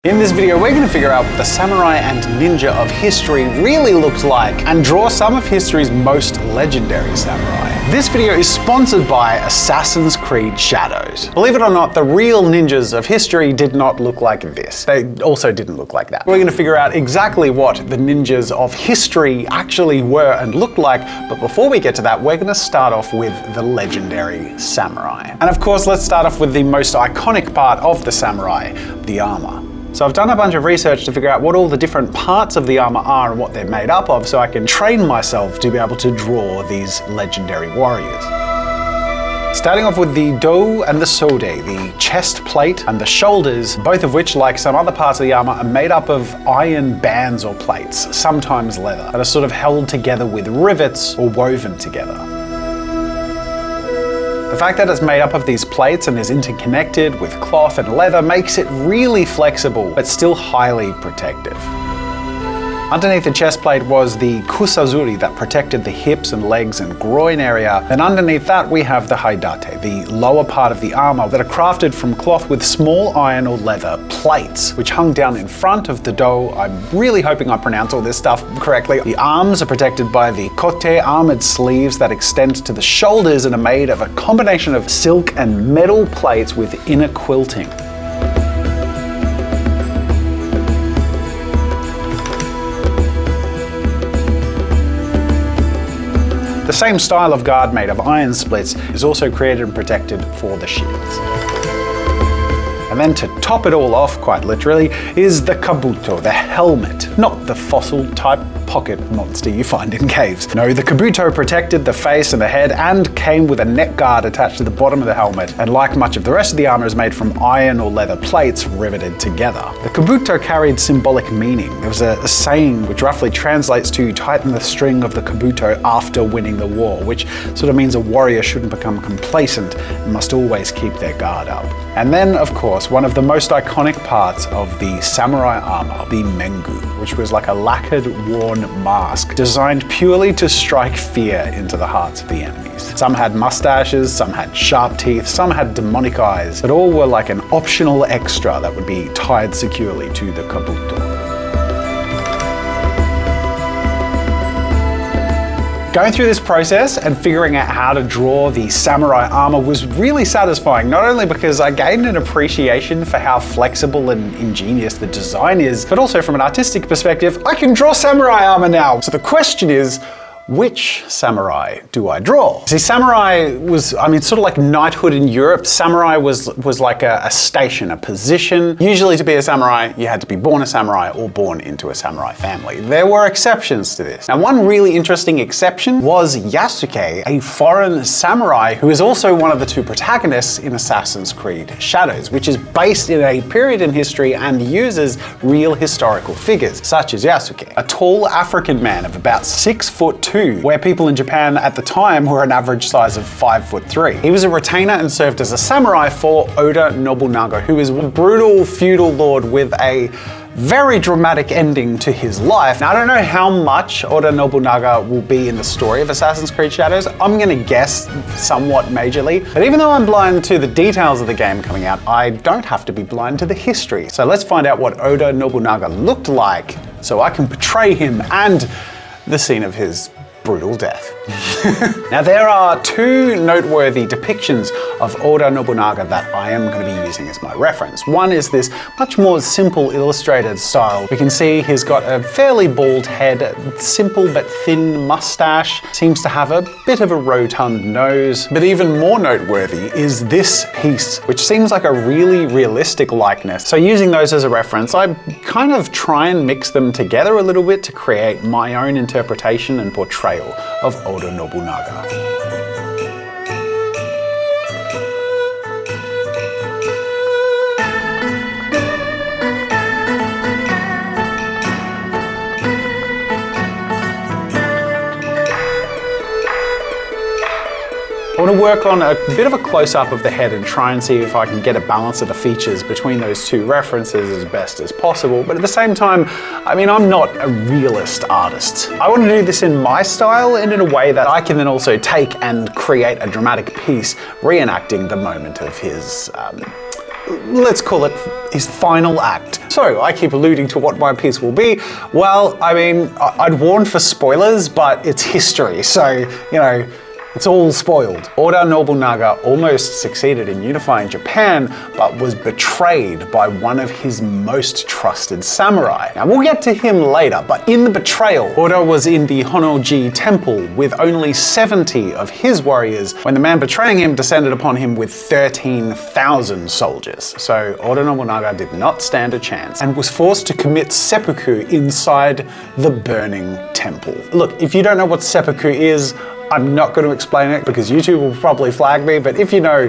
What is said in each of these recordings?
In this video, we're going to figure out what the samurai and ninja of history really looked like and draw some of history's most legendary samurai. This video is sponsored by Assassin's Creed Shadows. Believe it or not, the real ninjas of history did not look like this. They also didn't look like that. We're going to figure out exactly what the ninjas of history actually were and looked like, but before we get to that, we're going to start off with the legendary samurai. And of course, let's start off with the most iconic part of the samurai, the armor. So I've done a bunch of research to figure out what all the different parts of the armor are and what they're made up of so I can train myself to be able to draw these legendary warriors. Starting off with the do and the sode, the chest plate and the shoulders, both of which, like some other parts of the armor, are made up of iron bands or plates, sometimes leather, that are sort of held together with rivets or woven together. The fact that it's made up of these plates and is interconnected with cloth and leather makes it really flexible, but still highly protective. Underneath the chest plate was the kusazuri that protected the hips and legs and groin area. And underneath that we have the haidate, the lower part of the armor that are crafted from cloth with small iron or leather plates, which hung down in front of the do. I'm really hoping I pronounce all this stuff correctly. The arms are protected by the kote armored sleeves that extend to the shoulders and are made of a combination of silk and metal plates with inner quilting. The same style of guard made of iron splits is also created and protected for the shields. And then to top it all off, quite literally, is the kabuto, the helmet, not the fossil type pocket monster you find in caves. No, the kabuto protected the face and the head and came with a neck guard attached to the bottom of the helmet, and like much of the rest of the armor is made from iron or leather plates riveted together. The kabuto carried symbolic meaning. There was a saying which roughly translates to tighten the string of the kabuto after winning the war, which sort of means a warrior shouldn't become complacent and must always keep their guard up. And then, of course, one of the most iconic parts of the samurai armor, the mengu, which was like a lacquered, worn mask designed purely to strike fear into the hearts of the enemies. Some had mustaches, some had sharp teeth, some had demonic eyes, but all were like an optional extra that would be tied securely to the kabuto. Going through this process and figuring out how to draw the samurai armor was really satisfying, not only because I gained an appreciation for how flexible and ingenious the design is, but also from an artistic perspective, I can draw samurai armor now. So the question is, which samurai do I draw? See, samurai was, sort of like knighthood in Europe. Samurai was like a station, a position. Usually to be a samurai, you had to be born a samurai or born into a samurai family. There were exceptions to this. Now, one really interesting exception was Yasuke, a foreign samurai who is also one of the two protagonists in Assassin's Creed Shadows, which is based in a period in history and uses real historical figures, such as Yasuke, a tall African man of about 6'2", where people in Japan at the time were an average size of 5'3". He was a retainer and served as a samurai for Oda Nobunaga, who is a brutal feudal lord with a very dramatic ending to his life. Now, I don't know how much Oda Nobunaga will be in the story of Assassin's Creed Shadows. I'm gonna guess somewhat majorly, but even though I'm blind to the details of the game coming out, I don't have to be blind to the history. So let's find out what Oda Nobunaga looked like so I can portray him and the scene of his brutal death. Now, there are two noteworthy depictions of Oda Nobunaga that I am going to be using as my reference. One is this much more simple illustrated style. We can see he's got a fairly bald head, simple but thin mustache, seems to have a bit of a rotund nose. But even more noteworthy is this piece, which seems like a really realistic likeness. So using those as a reference, I kind of try and mix them together a little bit to create my own interpretation and portrayal of Oda Nobunaga. I want to work on a bit of a close-up of the head and try and see if I can get a balance of the features between those two references as best as possible. But at the same time, I'm not a realist artist. I want to do this in my style and in a way that I can then also take and create a dramatic piece reenacting the moment of his let's call it his final act. So I keep alluding to what my piece will be. Well, I mean, I'd warned for spoilers, but it's history, so, you know, it's all spoiled. Oda Nobunaga almost succeeded in unifying Japan, but was betrayed by one of his most trusted samurai. Now we'll get to him later, but in the betrayal, Oda was in the Honnoji temple with only 70 of his warriors when the man betraying him descended upon him with 13,000 soldiers. So Oda Nobunaga did not stand a chance and was forced to commit seppuku inside the burning temple. Look, if you don't know what seppuku is, I'm not going to explain it because YouTube will probably flag me, but if you know,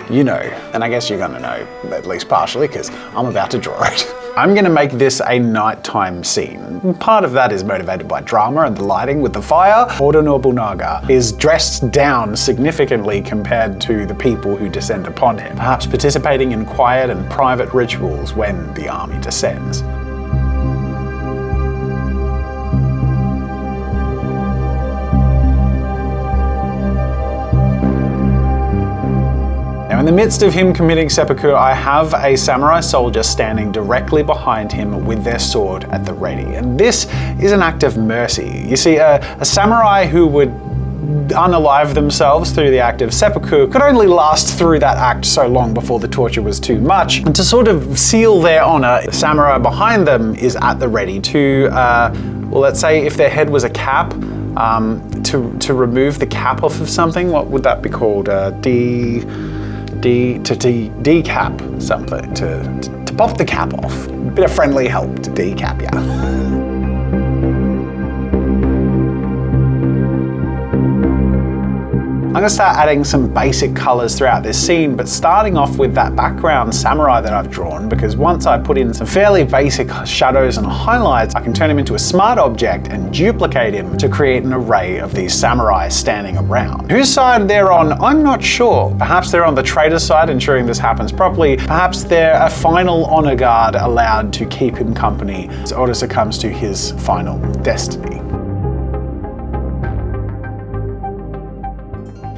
you know. And I guess you're going to know, at least partially, because I'm about to draw it. I'm going to make this a nighttime scene. Part of that is motivated by drama and the lighting with the fire. Oda Nobunaga is dressed down significantly compared to the people who descend upon him, perhaps participating in quiet and private rituals when the army descends. In the midst of him committing seppuku, I have a samurai soldier standing directly behind him with their sword at the ready. And this is an act of mercy. You see, a samurai who would unalive themselves through the act of seppuku could only last through that act so long before the torture was too much. And to sort of seal their honor, the samurai behind them is at the ready to, well, let's say if their head was a cap, to remove the cap off of something, what would that be called? Decap something, to pop the cap off. A bit of friendly help to decap, yeah. I'm going to start adding some basic colors throughout this scene, but starting off with that background samurai that I've drawn, because once I put in some fairly basic shadows and highlights, I can turn him into a smart object and duplicate him to create an array of these samurai standing around. Whose side they're on, I'm not sure. Perhaps they're on the traitor's side, ensuring this happens properly. Perhaps they're a final honor guard allowed to keep him company as Oda succumbs to his final destiny.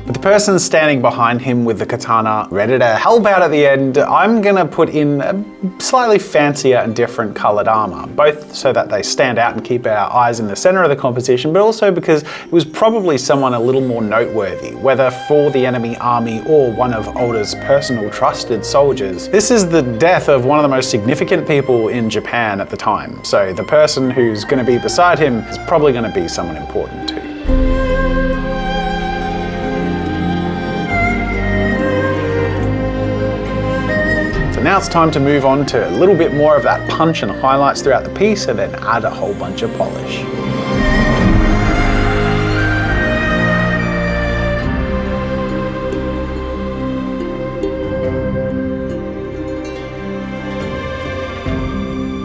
But the person standing behind him with the katana, ready to help out at the end, I'm gonna put in a slightly fancier and different colored armor, both so that they stand out and keep our eyes in the center of the composition, but also because it was probably someone a little more noteworthy, whether for the enemy army or one of Oda's personal trusted soldiers. This is the death of one of the most significant people in Japan at the time, so the person who's gonna be beside him is probably gonna be someone important too. Now it's time to move on to a little bit more of that punch and highlights throughout the piece and then add a whole bunch of polish.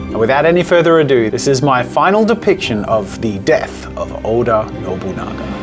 And without any further ado, this is my final depiction of the death of Oda Nobunaga.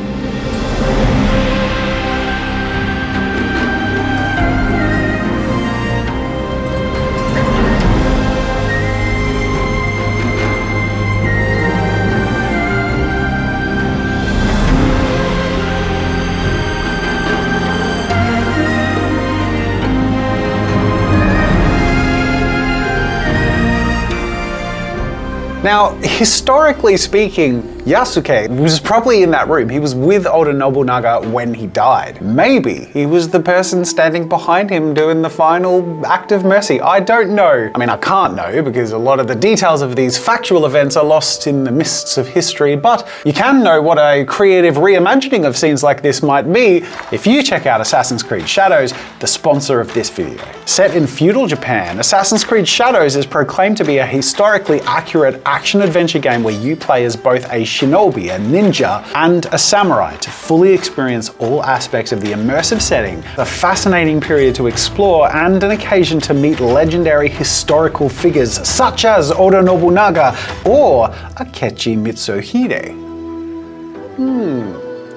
Now, historically speaking, Yasuke was probably in that room. He was with Oda Nobunaga when he died. Maybe he was the person standing behind him doing the final act of mercy. I don't know. I mean, I can't know because a lot of the details of these factual events are lost in the mists of history, but you can know what a creative reimagining of scenes like this might be if you check out Assassin's Creed Shadows, the sponsor of this video. Set in feudal Japan, Assassin's Creed Shadows is proclaimed to be a historically accurate action-adventure game where you play as both a shinobi, a ninja, and a samurai to fully experience all aspects of the immersive setting, a fascinating period to explore, and an occasion to meet legendary historical figures such as Oda Nobunaga or Akechi Mitsuhide.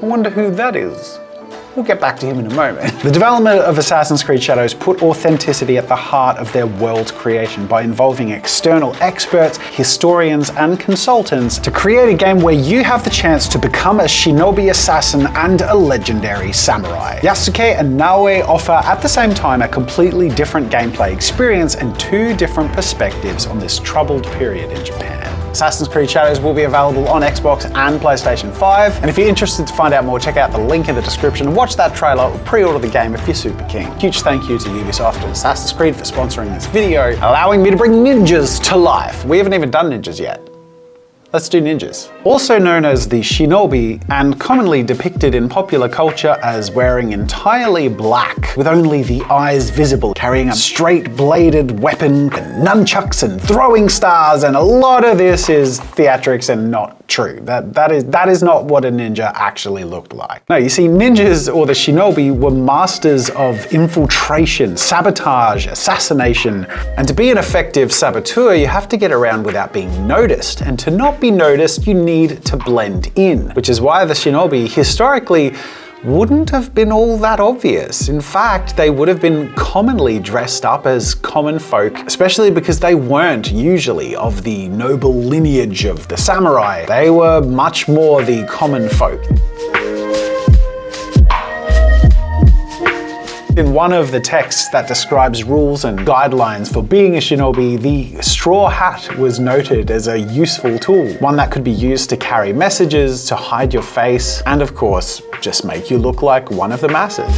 I wonder who that is. We'll get back to him in a moment. The development of Assassin's Creed Shadows put authenticity at the heart of their world creation by involving external experts, historians, and consultants to create a game where you have the chance to become a shinobi assassin and a legendary samurai. Yasuke and Naoe offer at the same time a completely different gameplay experience and two different perspectives on this troubled period in Japan. Assassin's Creed Shadows will be available on Xbox and PlayStation 5, and if you're interested to find out more, check out the link in the description, watch that trailer, or pre-order the game if you're super keen. Huge thank you to Ubisoft and Assassin's Creed for sponsoring this video, allowing me to bring ninjas to life. We haven't even done ninjas yet. Let's do ninjas. Also known as the shinobi, and commonly depicted in popular culture as wearing entirely black, with only the eyes visible, carrying a straight-bladed weapon, and nunchucks and throwing stars, and a lot of this is theatrics and not true. That is not what a ninja actually looked like. No, you see, ninjas, or the shinobi, were masters of infiltration, sabotage, assassination, and to be an effective saboteur, you have to get around without being noticed, and to not be noticed, you need to blend in, which is why the shinobi historically wouldn't have been all that obvious. In fact, they would have been commonly dressed up as common folk, especially because they weren't usually of the noble lineage of the samurai. They were much more the common folk. In one of the texts that describes rules and guidelines for being a shinobi, the straw hat was noted as a useful tool, one that could be used to carry messages, to hide your face, and of course, just make you look like one of the masses.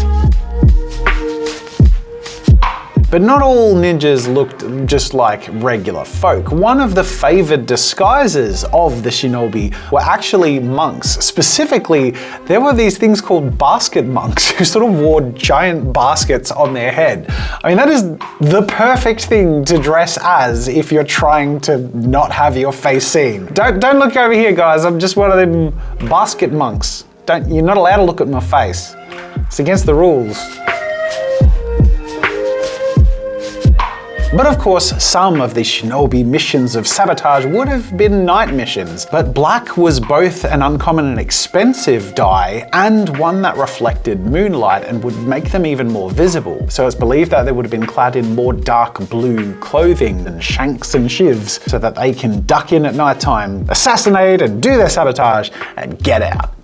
But not all ninjas looked just like regular folk. One of the favored disguises of the shinobi were actually monks. Specifically, there were these things called basket monks who sort of wore giant baskets on their head. I mean, that is the perfect thing to dress as if you're trying to not have your face seen. Don't look over here, guys. I'm just one of them basket monks. You're not allowed to look at my face. It's against the rules. But of course, some of the shinobi missions of sabotage would have been night missions, but black was both an uncommon and expensive dye, and one that reflected moonlight and would make them even more visible. So it's believed that they would have been clad in more dark blue clothing than shanks and shivs, so that they can duck in at nighttime, assassinate and do their sabotage, and get out.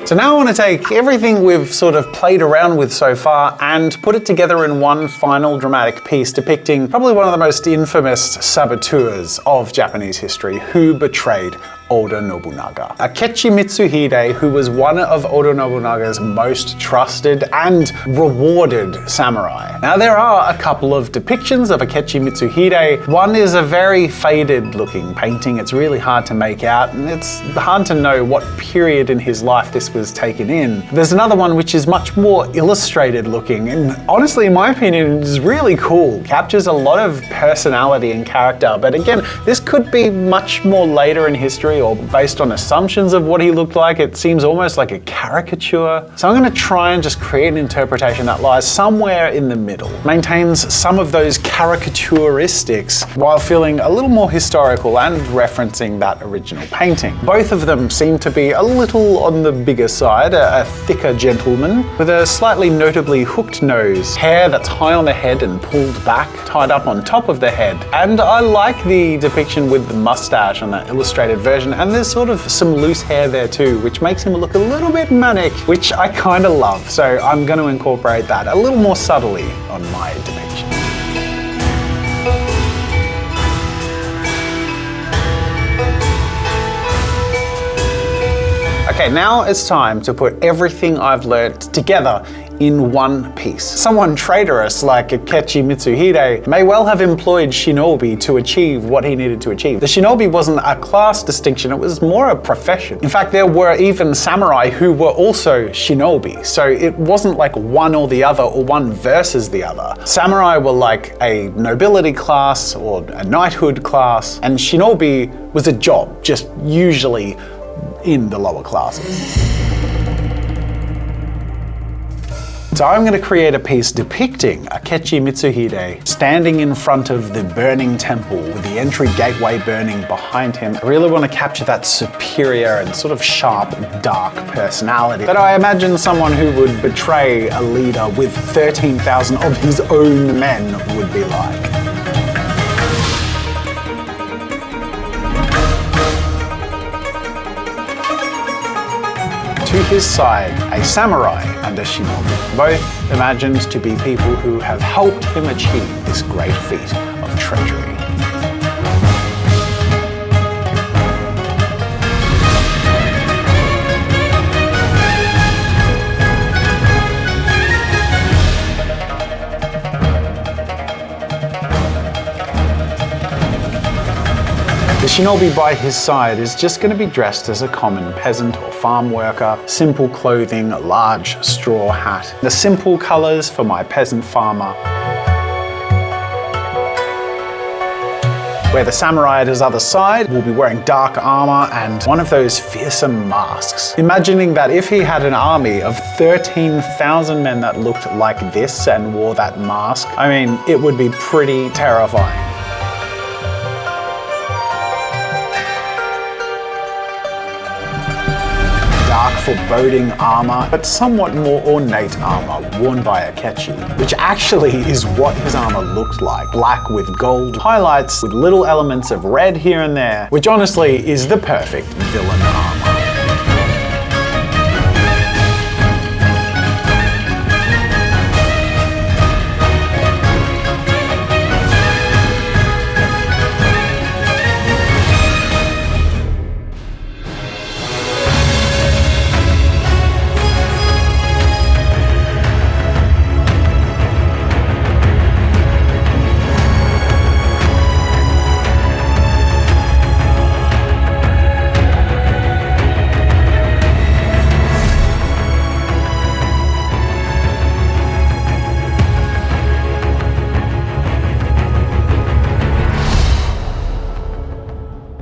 So now I want to take everything we've sort of played around with so far and put it together in one final dramatic piece depicting probably one of the most infamous saboteurs of Japanese history, who betrayed Oda Nobunaga. Akechi Mitsuhide, who was one of Oda Nobunaga's most trusted and rewarded samurai. Now there are a couple of depictions of Akechi Mitsuhide. One is a very faded looking painting. It's really hard to make out, and it's hard to know what period in his life this was taken in. There's another one which is much more illustrated looking, and honestly, in my opinion, is really cool. Captures a lot of personality and character, but again, this could be much more later in history, or based on assumptions of what he looked like. It seems almost like a caricature. So I'm going to try and just create an interpretation that lies somewhere in the middle, maintains some of those caricaturistics while feeling a little more historical and referencing that original painting. Both of them seem to be a little on the bigger side, a thicker gentleman with a slightly notably hooked nose, hair that's high on the head and pulled back, tied up on top of the head. And I like the depiction with the mustache on that illustrated version, and there's sort of some loose hair there too, which makes him look a little bit manic, which I kind of love. So I'm going to incorporate that a little more subtly on my depiction. Okay, now it's time to put everything I've learned together in one piece. Someone traitorous like Akechi Mitsuhide may well have employed shinobi to achieve what he needed to achieve. The shinobi wasn't a class distinction, it was more a profession. In fact, there were even samurai who were also shinobi, so it wasn't like one or the other or one versus the other. Samurai were like a nobility class or a knighthood class, and shinobi was a job, just usually in the lower classes. So I'm going to create a piece depicting Akechi Mitsuhide standing in front of the burning temple with the entry gateway burning behind him. I really want to capture that superior and sort of sharp, dark personality that I imagine someone who would betray a leader with 13,000 of his own men would be like. To his side, a samurai and a shinobi, both imagined to be people who have helped him achieve this great feat of treachery. The shinobi by his side is just going to be dressed as a common peasant or farm worker, simple clothing, a large straw hat, the simple colours for my peasant farmer. Where the samurai at his other side will be wearing dark armour and one of those fearsome masks. Imagining that if he had an army of 13,000 men that looked like this and wore that mask, I mean, it would be pretty terrifying. Dark, foreboding armor, but somewhat more ornate armor worn by Akechi, which actually is what his armor looked like. Black with gold highlights with little elements of red here and there, which honestly is the perfect villain armor.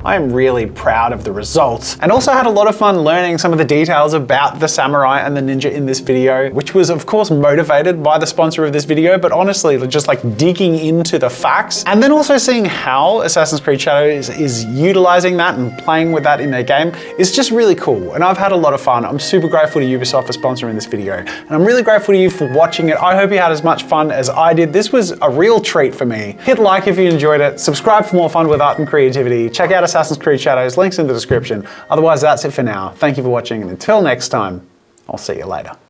I'm really proud of the results, and also had a lot of fun learning some of the details about the samurai and the ninja in this video, which was of course motivated by the sponsor of this video, but honestly just like digging into the facts and then also seeing how Assassin's Creed Shadows is utilizing that and playing with that in their game is just really cool, and I've had a lot of fun. I'm super grateful to Ubisoft for sponsoring this video, and I'm really grateful to you for watching it. I hope you had as much fun as I did. This was a real treat for me. Hit like if you enjoyed it, subscribe for more fun with art and creativity, check out Assassin's Creed Shadows, links in the description. Otherwise, that's it for now. Thank you for watching, and until next time, I'll see you later.